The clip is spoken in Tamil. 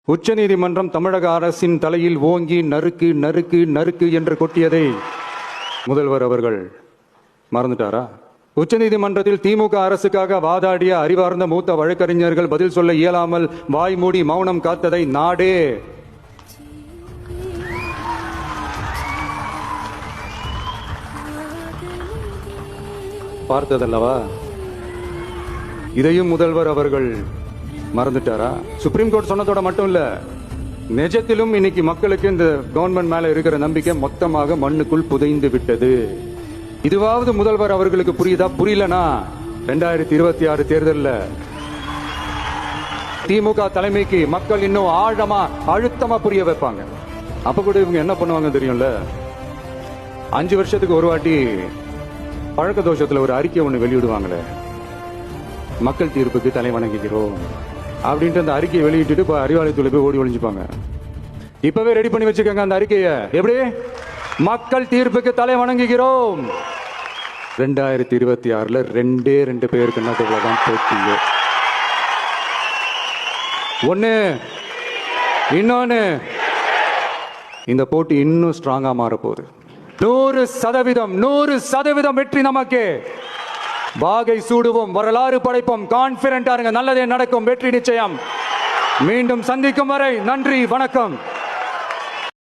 உச்சநீதிமன்றம் தமிழக அரசின் தலையில் ஓங்கி நறுக்கு நறுக்கு நறுக்கு என்று கொட்டியதை முதல்வர் அவர்கள் மறந்துட்டாரா? உச்சநீதிமன்றத்தில் திமுக அரசுக்காக வாதாடிய அறிவார்ந்த மூத்த வழக்கறிஞர்கள் பதில் சொல்ல இயலாமல் வாய் மூடி மௌனம் காத்ததை நாடே பார்த்ததல்லவா? இதையும் முதல்வர் அவர்கள் மறந்துட்டாரா? சுப்ரீம் கோர்ட் சொன்னதோட மட்டும் இல்ல, நிஜத்திலும் இன்னைக்கு மக்களுக்கு இந்த கவர்மெண்ட் மேல இருக்கிற நம்பிக்கை மொத்தமாக மண்ணுக்குள் புதைந்து விட்டது. இதுவாவது முதல்வர் அவர்களுக்கு புரியுதா? புரியலனா 2026 தேர்தலில் திமுக தலைமைக்கு மக்கள் இன்னும் ஆழமா அழுத்தமா புரிய வைப்பாங்க. அப்ப கூட இவங்க என்ன பண்ணுவாங்க தெரியும்ல? 5 வருஷத்துக்கு ஒரு வாட்டி பழக்க தோஷத்துல ஒரு அறிக்கை ஒண்ணு வெளியிடுவாங்களே, மக்கள் தீர்ப்புக்கு தலை வணங்குகிறோம் அப்படின்ட்டு அந்த அறிக்கையை வெளியிட்டு அறிவாலயத்துல போய் ஓடி ஒளிஞ்சுப்பாங்க. இப்பவே ரெடி பண்ணி வச்சுக்கோங்க அந்த அறிக்கையை. எப்படி? மக்கள் தீர்ப்புக்கு தலை வணங்குகிறோம். 2026 2 பேருக்கு தான் போட்டிங்க. ஒண்ணு, இன்னொன்னு, இந்த போட்டி இன்னும் ஸ்ட்ராங்கா மாற போகுது. 100% வெற்றி நமக்கு. வாகை சூடுவோம், வரலாறு படைப்போம், கான்பிடென்டா இருங்க, நல்லதே நடக்கும், வெற்றி நிச்சயம். மீண்டும் சந்திக்கும் வரை நன்றி, வணக்கம்.